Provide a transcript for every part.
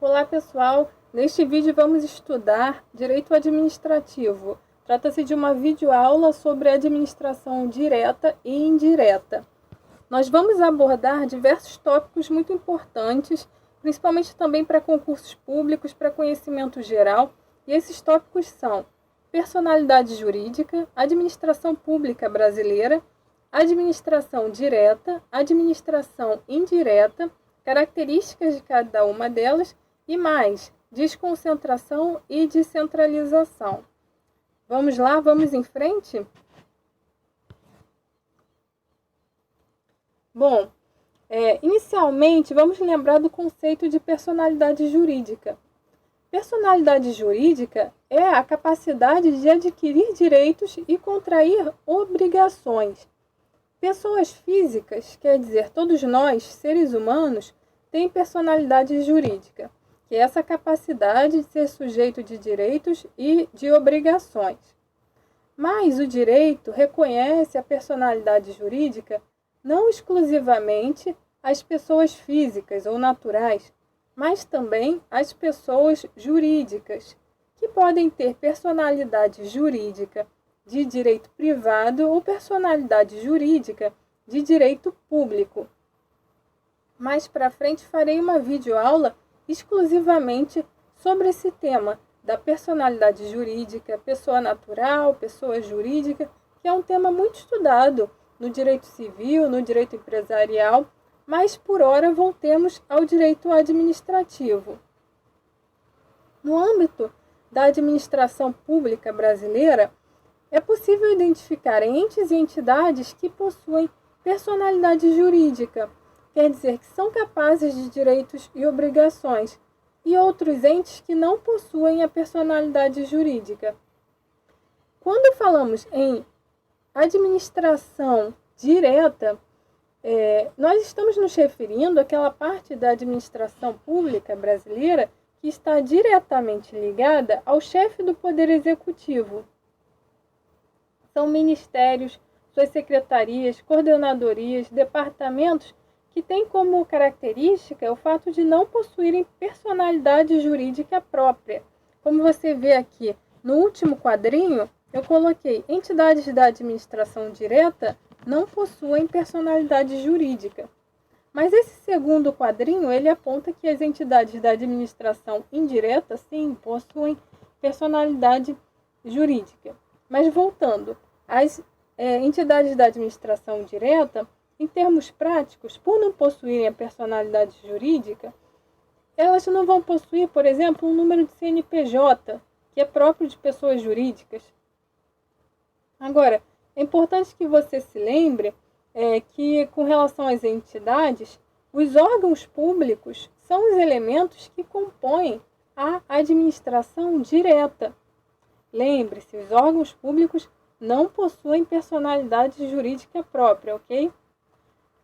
Olá pessoal, neste vídeo vamos estudar Direito Administrativo. Trata-se de uma videoaula sobre administração direta e indireta. Nós vamos abordar diversos tópicos muito importantes, principalmente também para concursos públicos, para conhecimento geral, e esses tópicos são personalidade jurídica, administração pública brasileira, administração direta, administração indireta, características de cada uma delas e mais, desconcentração e descentralização. Vamos lá, vamos em frente? Bom, inicialmente vamos lembrar do conceito de personalidade jurídica. Personalidade jurídica é a capacidade de adquirir direitos e contrair obrigações. Pessoas físicas, quer dizer, todos nós, seres humanos, têm personalidade jurídica, que é essa capacidade de ser sujeito de direitos e de obrigações. Mas o direito reconhece a personalidade jurídica não exclusivamente às pessoas físicas ou naturais, mas também às pessoas jurídicas, que podem ter personalidade jurídica de direito privado ou personalidade jurídica de direito público. Mais para frente farei uma videoaula exclusivamente sobre esse tema da personalidade jurídica, pessoa natural, pessoa jurídica, que é um tema muito estudado no direito civil, no direito empresarial, mas por hora voltemos ao direito administrativo. No âmbito da administração pública brasileira, é possível identificar entes e entidades que possuem personalidade jurídica, quer dizer que são capazes de direitos e obrigações, e outros entes que não possuem a personalidade jurídica. Quando falamos em administração direta, nós estamos nos referindo àquela parte da administração pública brasileira que está diretamente ligada ao chefe do Poder Executivo. São ministérios, suas secretarias, coordenadorias, departamentos que têm como característica o fato de não possuírem personalidade jurídica própria. Como você vê aqui no último quadrinho, eu coloquei entidades da administração direta não possuem personalidade jurídica. Mas esse segundo quadrinho, ele aponta que as entidades da administração indireta, sim, possuem personalidade jurídica. Mas voltando, as entidades da administração direta, em termos práticos, por não possuírem a personalidade jurídica, elas não vão possuir, por exemplo, um número de CNPJ, que é próprio de pessoas jurídicas. Agora, é importante que você se lembre que, com relação às entidades, os órgãos públicos são os elementos que compõem a administração direta. Lembre-se, os órgãos públicos não possuem personalidade jurídica própria, ok?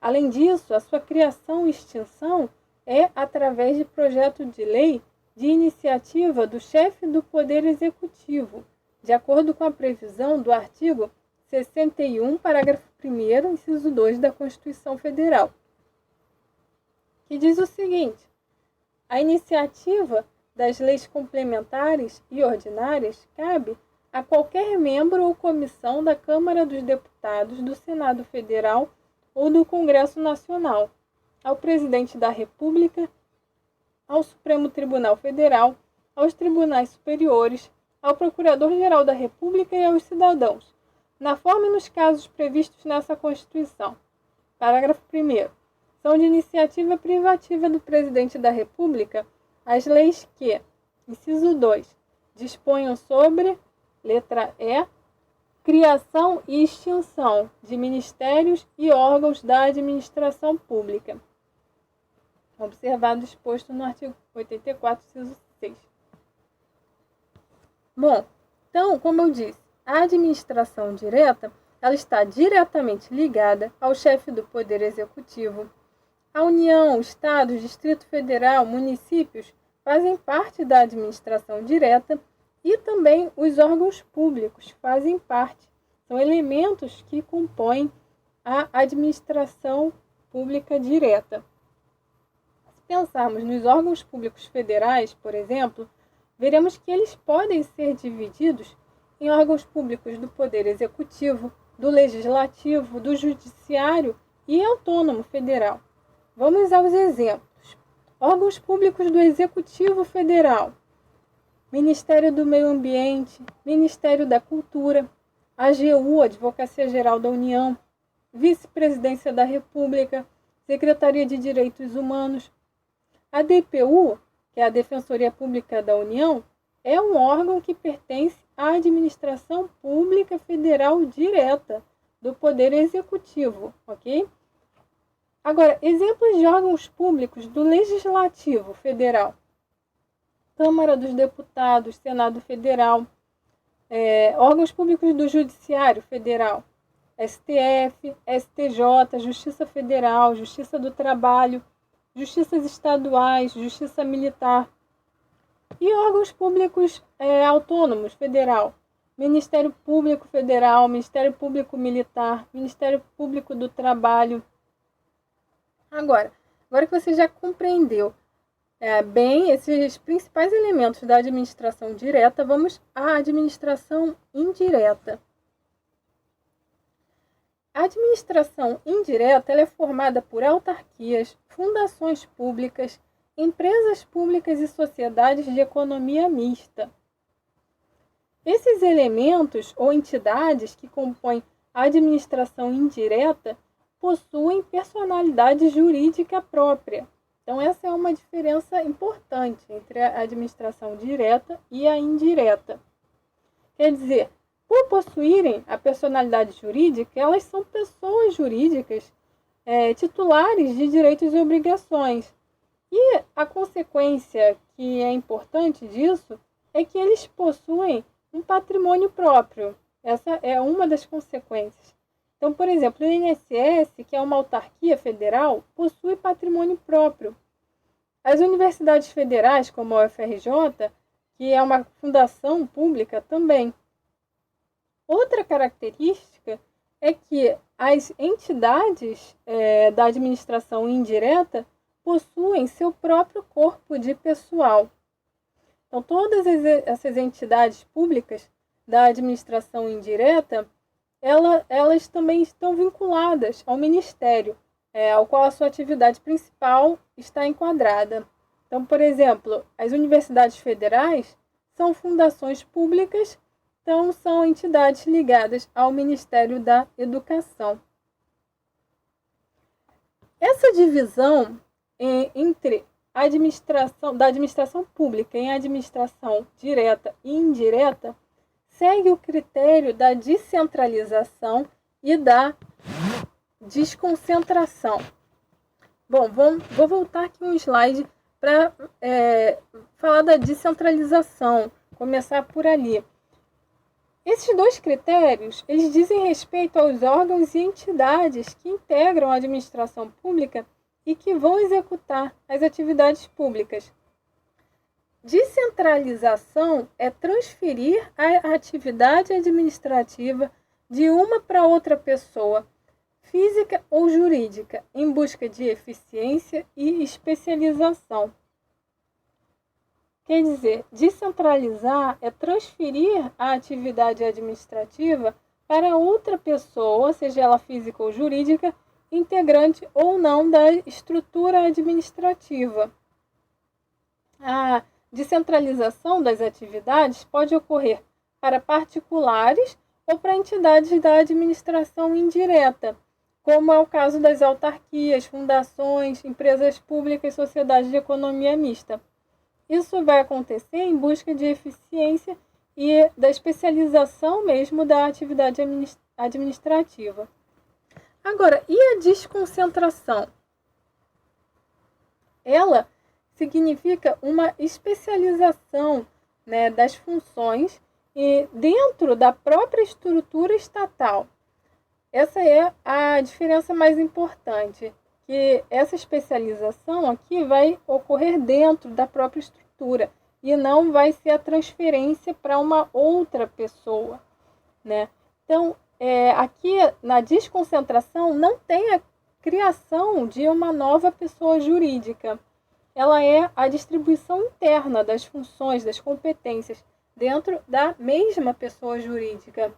Além disso, a sua criação e extinção é através de projeto de lei de iniciativa do chefe do Poder Executivo, de acordo com a previsão do artigo 61, parágrafo 1º, inciso 2 da Constituição Federal, que diz o seguinte: a iniciativa das leis complementares e ordinárias cabe a qualquer membro ou comissão da Câmara dos Deputados, do Senado Federal ou do Congresso Nacional, ao Presidente da República, ao Supremo Tribunal Federal, aos tribunais superiores, ao Procurador-Geral da República e aos cidadãos, na forma e nos casos previstos nessa Constituição. Parágrafo 1º. São de iniciativa privativa do Presidente da República as leis que, inciso 2, disponham sobre, letra E, criação e extinção de ministérios e órgãos da administração pública, observado o exposto no artigo 84, inciso 6. Bom, então, como eu disse, a administração direta, ela está diretamente ligada ao chefe do Poder Executivo. A União, Estados, Distrito Federal, municípios fazem parte da administração direta e também os órgãos públicos fazem parte. São elementos que compõem a administração pública direta. pensarmos nos órgãos públicos federais, por exemplo, veremos que eles podem ser divididos em órgãos públicos do Poder Executivo, do Legislativo, do Judiciário e autônomo federal. Vamos aos exemplos. Órgãos públicos do Executivo Federal: Ministério do Meio Ambiente, Ministério da Cultura, AGU, Advocacia Geral da União, Vice-Presidência da República, Secretaria de Direitos Humanos. A DPU, que é a Defensoria Pública da União, é um órgão que pertence à administração pública federal direta do Poder Executivo, ok? Agora, exemplos de órgãos públicos do Legislativo Federal: Câmara dos Deputados, Senado Federal, órgãos públicos do Judiciário Federal, STF, STJ, Justiça Federal, Justiça do Trabalho, Justiças Estaduais, Justiça Militar. E órgãos públicos autônomos federal: Ministério Público Federal, Ministério Público Militar, Ministério Público do Trabalho. Agora que você já compreendeu bem esses principais elementos da administração direta, vamos à administração indireta. A administração indireta ela é formada por autarquias, fundações públicas, empresas públicas e sociedades de economia mista. Esses elementos ou entidades que compõem a administração indireta possuem personalidade jurídica própria. Então, essa é uma diferença importante entre a administração direta e a indireta. Quer dizer, por possuírem a personalidade jurídica, elas são pessoas jurídicas titulares de direitos e obrigações. E a consequência que é importante disso é que eles possuem um patrimônio próprio. Essa é uma das consequências. Então, por exemplo, o INSS, que é uma autarquia federal, possui patrimônio próprio. As universidades federais, como a UFRJ, que é uma fundação pública, também. Outra característica é que as entidades da administração indireta possuem seu próprio corpo de pessoal. Então, todas essas entidades públicas da administração indireta, elas também estão vinculadas ao Ministério, ao qual a sua atividade principal está enquadrada. Então, por exemplo, as universidades federais são fundações públicas, então são entidades ligadas ao Ministério da Educação. Essa divisão entre da administração pública em administração direta e indireta segue o critério da descentralização e da desconcentração. Bom, vou voltar aqui um slide para falar da descentralização, começar por ali. Esses dois critérios, eles dizem respeito aos órgãos e entidades que integram a administração pública e que vão executar as atividades públicas. Descentralização é transferir a atividade administrativa de uma para outra pessoa, física ou jurídica, em busca de eficiência e especialização. Quer dizer, descentralizar é transferir a atividade administrativa para outra pessoa, seja ela física ou jurídica, integrante ou não da estrutura administrativa. A descentralização das atividades pode ocorrer para particulares ou para entidades da administração indireta, como é o caso das autarquias, fundações, empresas públicas e sociedades de economia mista. Isso vai acontecer em busca de eficiência e da especialização mesmo da atividade administrativa. Agora, e a desconcentração? Ela significa uma especialização, das funções dentro da própria estrutura estatal. Essa é a diferença mais importante, que essa especialização aqui vai ocorrer dentro da própria estrutura e não vai ser a transferência para uma outra pessoa, Então, aqui na desconcentração não tem a criação de uma nova pessoa jurídica. ela é a distribuição interna das funções, das competências dentro da mesma pessoa jurídica.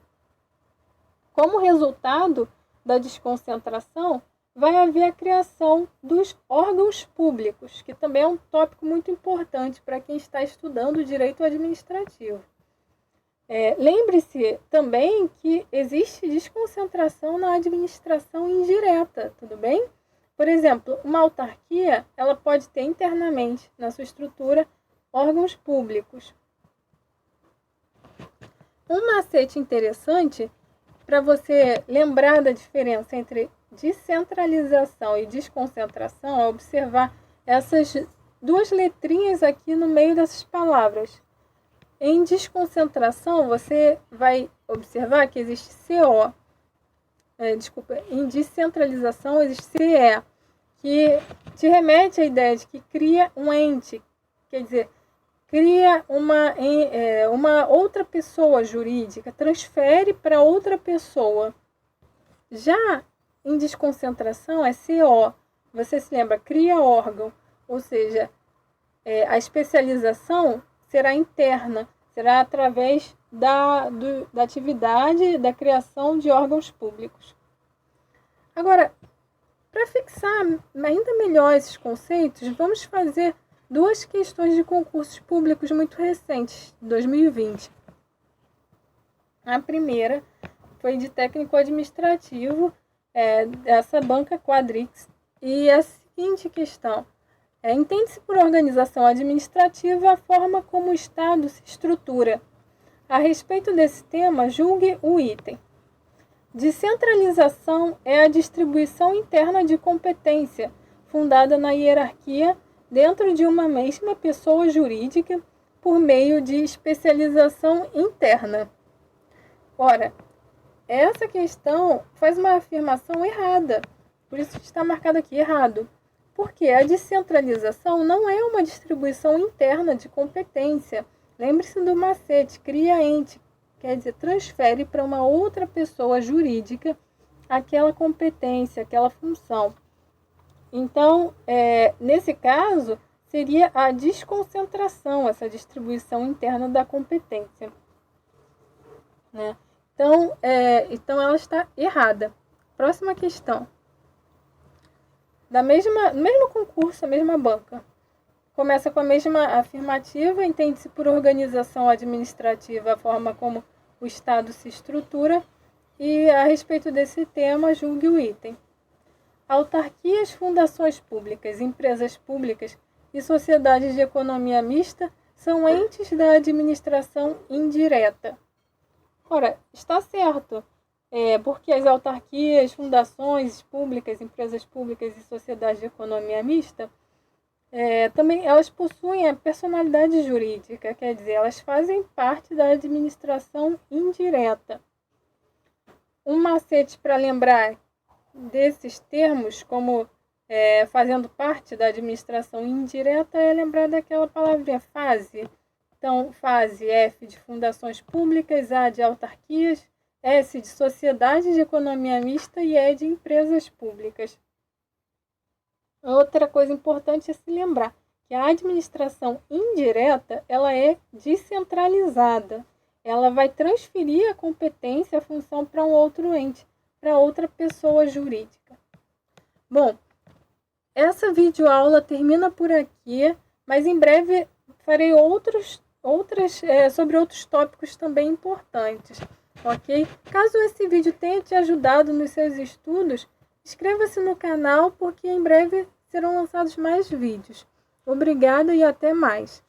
Como resultado da desconcentração, vai haver a criação dos órgãos públicos, que também é um tópico muito importante para quem está estudando direito administrativo. Lembre-se também que existe desconcentração na administração indireta, tudo bem? Por exemplo, uma autarquia, ela pode ter internamente na sua estrutura órgãos públicos. Um macete interessante para você lembrar da diferença entre descentralização e desconcentração é observar essas duas letrinhas aqui no meio dessas palavras. Em desconcentração, você vai observar que existe CO. Em descentralização, existe CE, que te remete à ideia de que cria um ente, quer dizer, cria uma outra pessoa jurídica, transfere para outra pessoa. Já em desconcentração é CO, você se lembra, cria órgão, ou seja, a especialização será interna, será através da atividade da criação de órgãos públicos. Agora, para fixar ainda melhor esses conceitos, vamos fazer duas questões de concursos públicos muito recentes, 2020. A primeira foi de técnico administrativo, dessa banca Quadrix, e a seguinte questão: entende-se por organização administrativa a forma como o Estado se estrutura. A respeito desse tema, julgue o item. Descentralização é a distribuição interna de competência, fundada na hierarquia dentro de uma mesma pessoa jurídica por meio de especialização interna. Ora, essa questão faz uma afirmação errada, por isso está marcado aqui errado. Porque a descentralização não é uma distribuição interna de competência. Lembre-se do macete, cria ente, quer dizer, transfere para uma outra pessoa jurídica aquela competência, aquela função. Então, nesse caso, seria a desconcentração, essa distribuição interna da competência. Né? Então, ela está errada. Próxima questão. No mesmo concurso, a mesma banca. Começa com a mesma afirmativa, entende-se por organização administrativa a forma como o Estado se estrutura, e a respeito desse tema, julgue o item. Autarquias, fundações públicas, empresas públicas e sociedades de economia mista são entes da administração indireta. Ora, está certo, porque as autarquias, fundações públicas, empresas públicas e sociedades de economia mista, também elas possuem a personalidade jurídica, quer dizer, elas fazem parte da administração indireta. Um macete para lembrar desses termos como fazendo parte da administração indireta é lembrar daquela palavrinha fase. Então, fase, F de fundações públicas, A de autarquias, S de sociedade de economia mista e E de empresas públicas. Outra coisa importante é se lembrar que a administração indireta ela é descentralizada. Ela vai transferir a competência, a função para um outro ente, para outra pessoa jurídica. Bom, essa videoaula termina por aqui, mas em breve farei sobre outros tópicos também importantes, ok? Caso esse vídeo tenha te ajudado nos seus estudos, inscreva-se no canal porque em breve serão lançados mais vídeos. Obrigada e até mais!